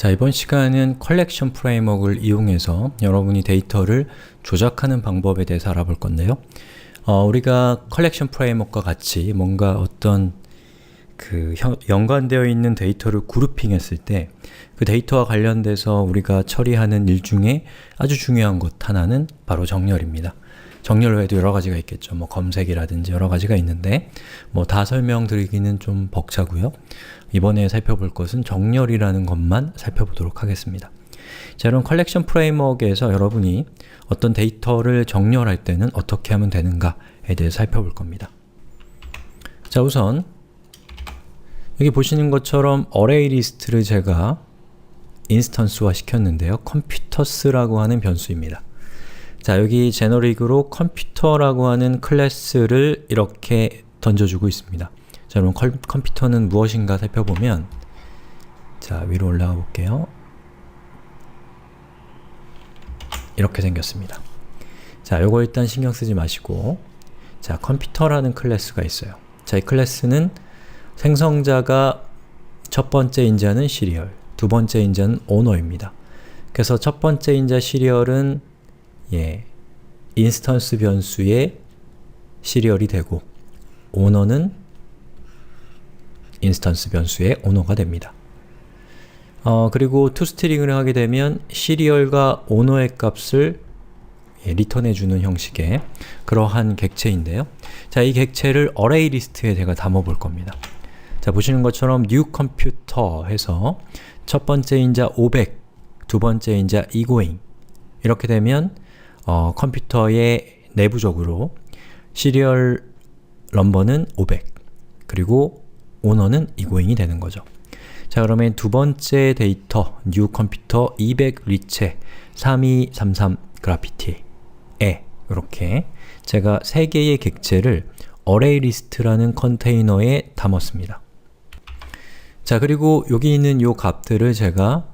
자, 이번 시간은 컬렉션 프레임워크를 이용해서 여러분이 데이터를 조작하는 방법에 대해서 알아볼 건데요. 우리가 컬렉션 프레임워크와 같이 뭔가 어떤 연관되어 있는 데이터를 그룹핑 했을 때 그 데이터와 관련돼서 우리가 처리하는 일 중에 아주 중요한 것 하나는 바로 정렬입니다. 정렬 외에도 여러 가지가 있겠죠. 뭐 검색이라든지 여러 가지가 있는데 뭐 다 설명드리기는 좀 벅차고요. 이번에 살펴볼 것은 정렬이라는 것만 살펴보도록 하겠습니다. 자, 그럼 컬렉션 프레임워크에서 여러분이 어떤 데이터를 정렬할 때는 어떻게 하면 되는가에 대해서 살펴볼 겁니다. 자, 우선 여기 보시는 것처럼 어레이 리스트를 제가 인스턴스화 시켰는데요. 컴퓨터스라고 하는 변수입니다. 자, 여기 제너릭으로 컴퓨터라고 하는 클래스를 이렇게 던져주고 있습니다. 자, 그럼 컴퓨터는 무엇인가 살펴보면, 자, 위로 올라가 볼게요. 이렇게 생겼습니다. 자, 요거 일단 신경 쓰지 마시고, 자, 컴퓨터라는 클래스가 있어요. 자, 이 클래스는 생성자가 첫 번째 인자는 시리얼, 두 번째 인자는 오너입니다. 그래서 첫 번째 인자 시리얼은 인스턴스 변수의 시리얼이 되고 오너는 인스턴스 변수의 오너가 됩니다. 그리고 toString을 하게 되면 시리얼과 오너의 값을 리턴해주는 형식의 그러한 객체인데요. 자, 이 객체를 어레이 리스트에 제가 담아볼 겁니다. 자, 보시는 것처럼 new computer 해서 첫 번째 인자 500, 두 번째 인자 egoing 이렇게 되면 컴퓨터의 내부적으로 시리얼 넘버는 500 그리고 오너는 egoing이 되는 거죠. 자, 그러면 두 번째 데이터 new computer 200 리체 3233 그래피티에 이렇게 제가 세 개의 객체를 어레이 리스트라는 컨테이너에 담았습니다. 자, 그리고 여기 있는 요 값들을 제가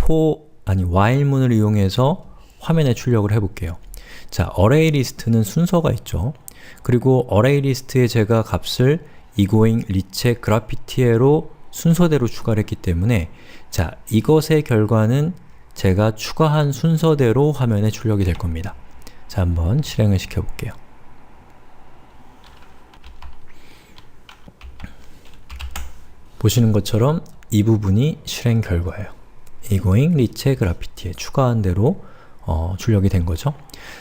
while문을 이용해서 화면에 출력을 해볼게요. 자, 어레이 리스트는 순서가 있죠. 그리고 어레이 리스트에 제가 값을 egoing, 리체, 그래피티에로 순서대로 추가를 했기 때문에 자, 이것의 결과는 제가 추가한 순서대로 화면에 출력이 될 겁니다. 자, 한번 실행을 시켜볼게요. 보시는 것처럼 이 부분이 실행 결과예요. egoing, 리체, 그래피티에 추가한 대로 출력이 된 거죠.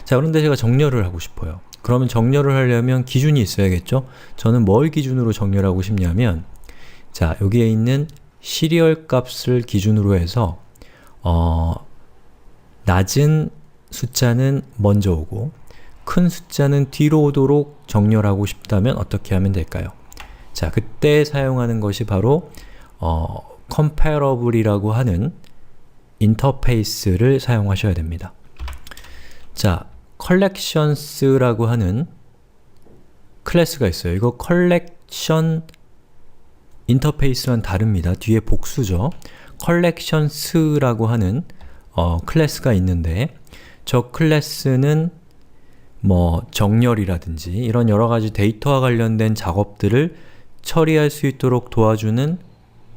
자, 그런데 제가 정렬을 하고 싶어요. 그러면 정렬을 하려면 기준이 있어야겠죠? 저는 뭘 기준으로 정렬하고 싶냐면 자, 여기에 있는 시리얼 값을 기준으로 해서 낮은 숫자는 먼저 오고 큰 숫자는 뒤로 오도록 정렬하고 싶다면 어떻게 하면 될까요? 자, 그때 사용하는 것이 바로 comparable이라고 하는 인터페이스를 사용하셔야 됩니다. 자, collections라고 하는 클래스가 있어요. 이거 collection 인터페이스와는 다릅니다. 뒤에 복수죠. collections라고 하는 클래스가 있는데 저 클래스는 뭐 정렬이라든지 이런 여러가지 데이터와 관련된 작업들을 처리할 수 있도록 도와주는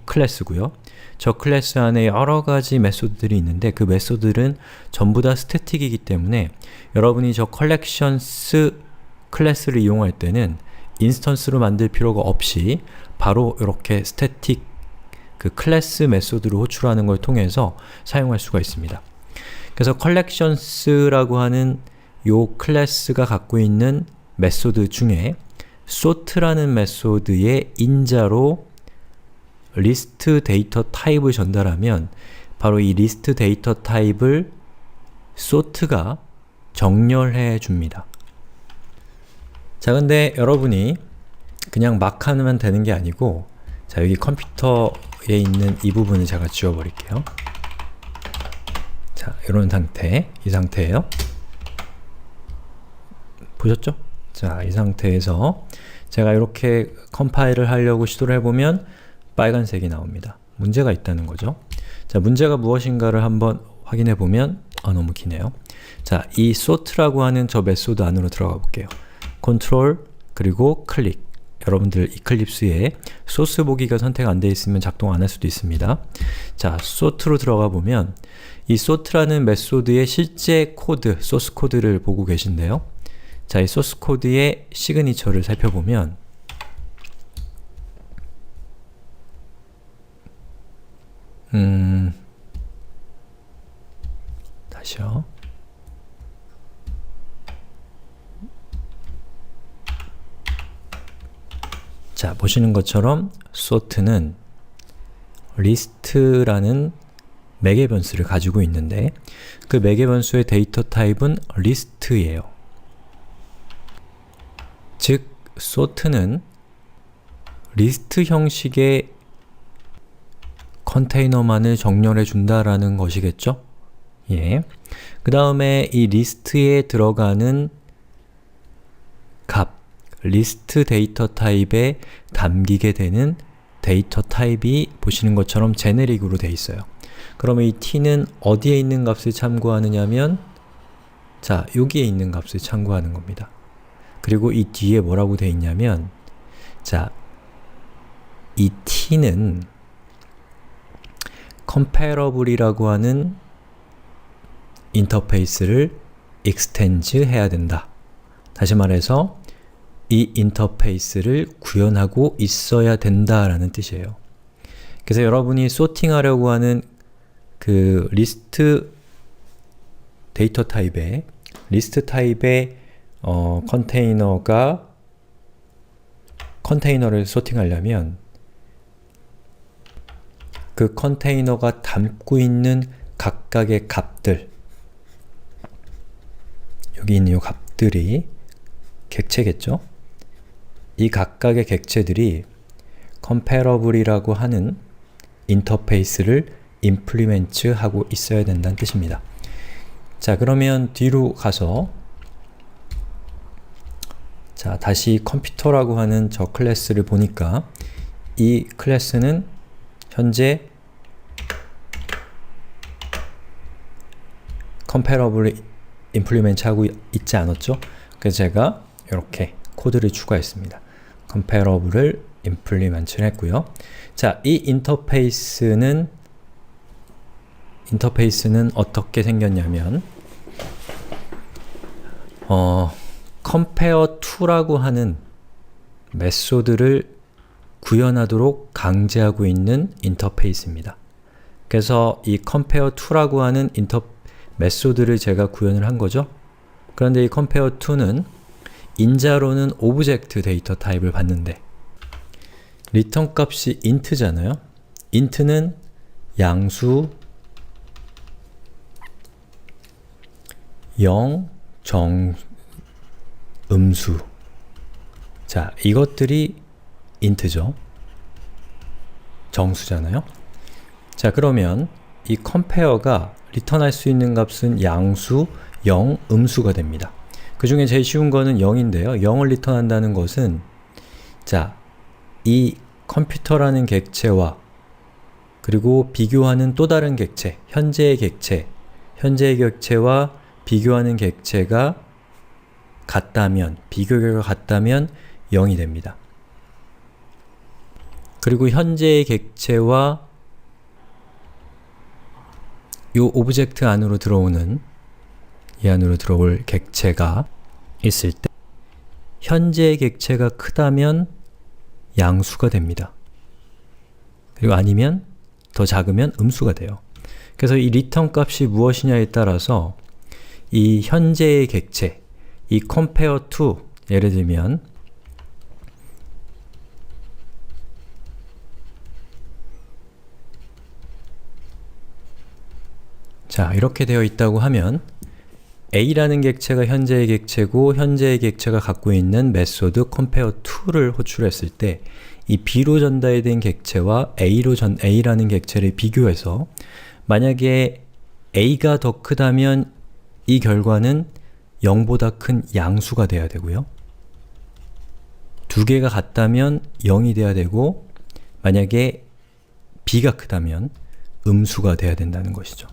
클래스고요. 저 클래스 안에 여러가지 메소드들이 있는데 그 메소드들은 전부 다 스태틱이기 때문에 여러분이 저 collections 클래스를 이용할 때는 인스턴스로 만들 필요가 없이 바로 이렇게 스태틱 그 클래스 메소드로 호출하는 걸 통해서 사용할 수가 있습니다. 그래서 collections라고 하는 요 클래스가 갖고 있는 메소드 중에 sort라는 메소드의 인자로 리스트 데이터 타입을 전달하면 바로 이 리스트 데이터 타입을 sort가 정렬해 줍니다. 자, 근데 여러분이 그냥 막 하면 되는 게 아니고 자, 여기 컴퓨터에 있는 이 부분을 제가 지워버릴게요. 자, 이런 상태, 이 상태예요. 보셨죠? 자, 이 상태에서 제가 이렇게 컴파일을 하려고 시도를 해보면 빨간색이 나옵니다. 문제가 있다는 거죠. 자, 문제가 무엇인가를 한번 확인해 보면 너무 기네요. 자, 이 sort라고 하는 저 메소드 안으로 들어가 볼게요. 컨트롤 그리고 클릭 여러분들 이클립스에 소스 보기가 선택 안 되어 있으면 작동 안 할 수도 있습니다. 자, sort로 들어가 보면 이 sort라는 메소드의 실제 코드, 소스 코드를 보고 계신데요. 자, 이 소스 코드의 시그니처를 살펴보면 다시요. 자, 보시는 것처럼 sort는 list라는 매개 변수를 가지고 있는데 그 매개 변수의 데이터 타입은 list예요. 즉, sort는 리스트 형식의 컨테이너만을 정렬해 준다라는 것이겠죠? 예. 그 다음에 이 리스트에 들어가는 값, 리스트 데이터 타입에 담기게 되는 데이터 타입이 보시는 것처럼 제네릭으로 되어 있어요. 그러면 이 t는 어디에 있는 값을 참고하느냐면 자, 여기에 있는 값을 참고하는 겁니다. 그리고 이 뒤에 뭐라고 되어 있냐면 자, 이 t는 comparable이라고 하는 인터페이스를 extend 해야 된다. 다시 말해서 이 인터페이스를 구현하고 있어야 된다라는 뜻이에요. 그래서 여러분이 소팅하려고 하는 그 리스트 데이터 타입의 컨테이너를 소팅하려면 그 컨테이너가 담고 있는 각각의 값들, 여기 있는 이 값들이 객체겠죠? 이 각각의 객체들이 comparable이라고 하는 인터페이스를 implement 하고 있어야 된다는 뜻입니다. 자, 그러면 뒤로 가서 자, 다시 컴퓨터라고 하는 저 클래스를 보니까 이 클래스는 현재 comparable을 implement 하고 있지 않았죠? 그래서 제가 이렇게 코드를 추가했습니다. comparable을 implement를 했고요. 자, 이 인터페이스는 어떻게 생겼냐면 compare to라고 하는 메소드를 구현하도록 강제하고 있는 인터페이스입니다. 그래서 이 compare to라고 하는 메소드를 제가 구현을 한 거죠. 그런데 이 compare to는 인자로는 오브젝트 데이터 타입을 받는데 리턴 값이 int잖아요. int는 양수, 0, 음수. 자, 이것들이 int죠. 정수잖아요. 자, 그러면 이 compare가 리턴할 수 있는 값은 양수, 0, 음수가 됩니다. 그 중에 제일 쉬운 거는 0인데요. 0을 리턴한다는 것은 자, 이 컴퓨터라는 객체와 그리고 비교하는 또 다른 객체, 현재의 객체와 비교하는 객체가 같다면, 비교 결과가 같다면 0이 됩니다. 그리고 현재의 객체와 이 오브젝트 안으로 들어오는 이 안으로 들어올 객체가 있을 때 현재의 객체가 크다면 양수가 됩니다. 그리고 아니면 더 작으면 음수가 돼요. 그래서 이 리턴 값이 무엇이냐에 따라서 이 현재의 객체, 이 compare to, 예를 들면 자, 이렇게 되어 있다고 하면 A라는 객체가 현재의 객체고 현재의 객체가 갖고 있는 메소드 compare to를 호출했을 때 이 B로 전달된 객체와 A라는 객체를 비교해서 만약에 A가 더 크다면 이 결과는 0보다 큰 양수가 돼야 되고요. 두 개가 같다면 0이 돼야 되고 만약에 B가 크다면 음수가 돼야 된다는 것이죠.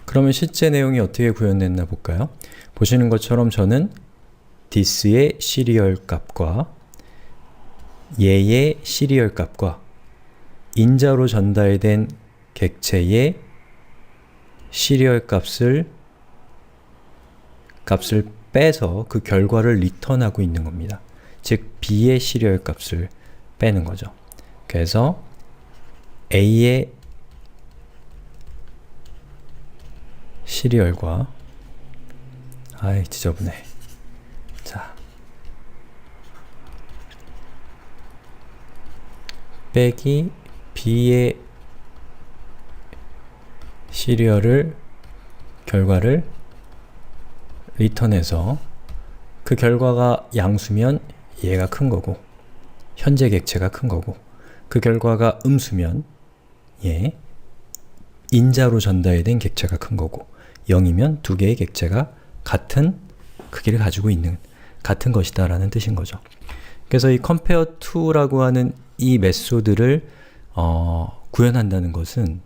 그러면 실제 내용이 어떻게 구현됐나 볼까요? 보시는 것처럼 저는 this의 시리얼 값과 얘의 시리얼 값과 인자로 전달된 객체의 시리얼 값을 빼서 그 결과를 리턴하고 있는 겁니다. 즉, B의 시리얼 값을 빼는 거죠. 그래서 A의 시리얼과 아이 지저분해. 자, 빼기 B의 시리얼을 결과를 리턴해서 그 결과가 양수면 얘가 큰 거고 현재 객체가 큰 거고 그 결과가 음수면 얘 인자로 전달된 객체가 큰 거고 0이면 두 개의 객체가 같은 크기를 가지고 있는 같은 것이다 라는 뜻인 거죠. 그래서 이 compare to라고 하는 이 메소드를 구현한다는 것은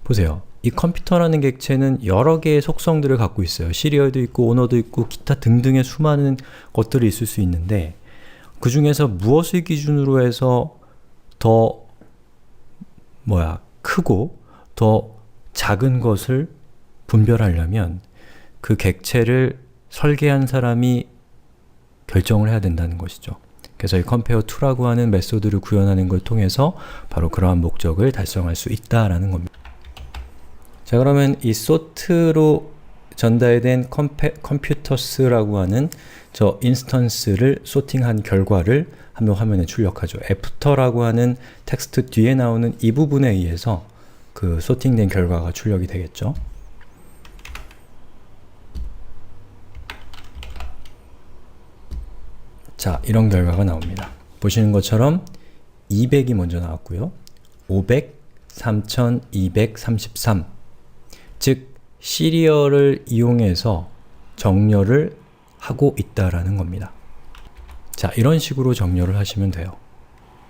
보세요. 이 컴퓨터라는 객체는 여러 개의 속성들을 갖고 있어요. 시리얼도 있고 오너도 있고 기타 등등의 수많은 것들이 있을 수 있는데 그 중에서 무엇을 기준으로 해서 더 크고 더 작은 것을 분별하려면 그 객체를 설계한 사람이 결정을 해야 된다는 것이죠. 그래서 이 compare to라고 하는 메소드를 구현하는 걸 통해서 바로 그러한 목적을 달성할 수 있다라는 겁니다. 자, 그러면 이 sort로 전달된 computers라고 하는 저 인스턴스를 소팅한 결과를 한번 화면에 출력하죠. after라고 하는 텍스트 뒤에 나오는 이 부분에 의해서 그 소팅된 결과가 출력이 되겠죠. 자, 이런 결과가 나옵니다. 보시는 것처럼 200이 먼저 나왔고요. 500, 3233 즉, 시리얼을 이용해서 정렬을 하고 있다라는 겁니다. 자, 이런 식으로 정렬을 하시면 돼요.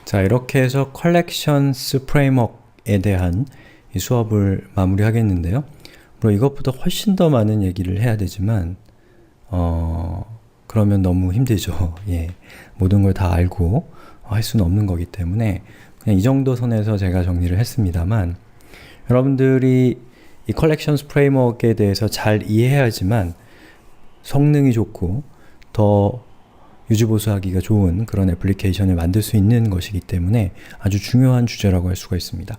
자, 이렇게 해서 Collections Framework에 대한 이 수업을 마무리하겠는데요. 물론 이것보다 훨씬 더 많은 얘기를 해야 되지만 그러면 너무 힘들죠. 예, 모든 걸 다 알고 할 수는 없는 거기 때문에 그냥 이 정도 선에서 제가 정리를 했습니다만 여러분들이 이 Collections Framework에 대해서 잘 이해해야지만 성능이 좋고 더 유지보수하기가 좋은 그런 애플리케이션을 만들 수 있는 것이기 때문에 아주 중요한 주제라고 할 수가 있습니다.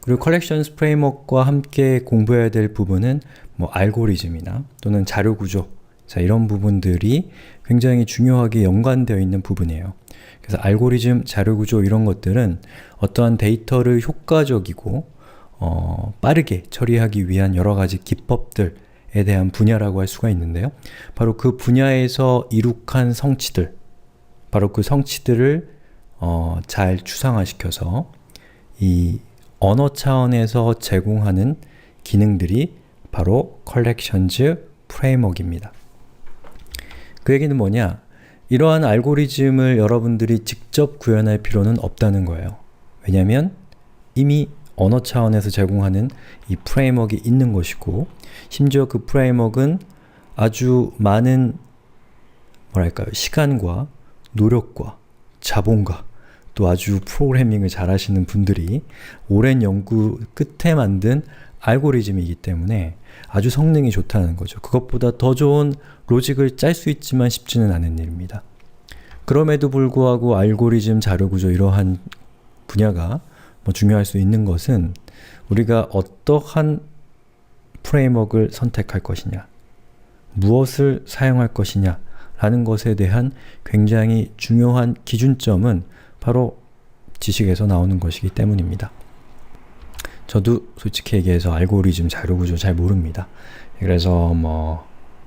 그리고 Collections Framework과 함께 공부해야 될 부분은 알고리즘이나 또는 자료구조, 자, 이런 부분들이 굉장히 중요하게 연관되어 있는 부분이에요. 그래서 알고리즘, 자료구조 이런 것들은 어떠한 데이터를 효과적이고 빠르게 처리하기 위한 여러 가지 기법들에 대한 분야라고 할 수가 있는데요. 바로 그 분야에서 이룩한 성취들, 바로 그 성취들을 잘 추상화시켜서 이 언어 차원에서 제공하는 기능들이 바로 Collections Framework입니다. 그 얘기는 뭐냐? 이러한 알고리즘을 여러분들이 직접 구현할 필요는 없다는 거예요. 왜냐하면 이미 언어 차원에서 제공하는 이 프레임워크가 있는 것이고 심지어 그 프레임워크는 아주 많은 시간과 노력과 자본과 또 아주 프로그래밍을 잘 하시는 분들이 오랜 연구 끝에 만든 알고리즘이기 때문에 아주 성능이 좋다는 거죠. 그것보다 더 좋은 로직을 짤 수 있지만 쉽지는 않은 일입니다. 그럼에도 불구하고 알고리즘, 자료구조 이러한 분야가 중요할 수 있는 것은 우리가 어떠한 프레임워크를 선택할 것이냐, 무엇을 사용할 것이냐 라는 것에 대한 굉장히 중요한 기준점은 바로 지식에서 나오는 것이기 때문입니다. 저도 솔직히 얘기해서 알고리즘, 자료구조 잘 모릅니다. 그래서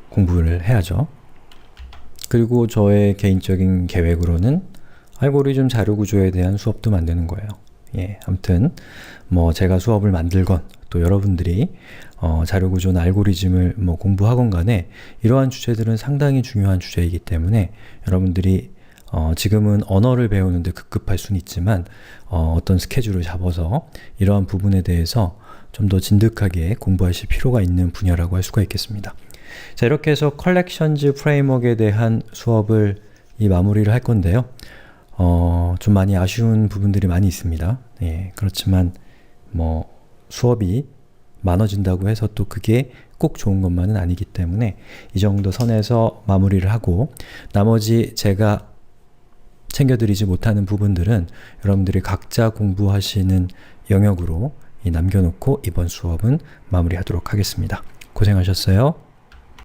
공부를 해야죠. 그리고 저의 개인적인 계획으로는 알고리즘, 자료구조에 대한 수업도 만드는 거예요. 예, 아무튼 제가 수업을 만들건 또 여러분들이 자료구조나 알고리즘을 공부하건 간에 이러한 주제들은 상당히 중요한 주제이기 때문에 여러분들이 지금은 언어를 배우는데 급급할 수는 있지만 어떤 스케줄을 잡아서 이러한 부분에 대해서 좀 더 진득하게 공부하실 필요가 있는 분야라고 할 수가 있겠습니다. 자, 이렇게 해서 Collections Framework에 대한 수업을 마무리를 할 건데요. 좀 많이 아쉬운 부분들이 많이 있습니다. 예, 그렇지만 뭐 수업이 많아진다고 해서 또 그게 꼭 좋은 것만은 아니기 때문에 이 정도 선에서 마무리를 하고, 나머지 제가 챙겨드리지 못하는 부분들은 여러분들이 각자 공부하시는 영역으로 남겨놓고 이번 수업은 마무리하도록 하겠습니다. 고생하셨어요.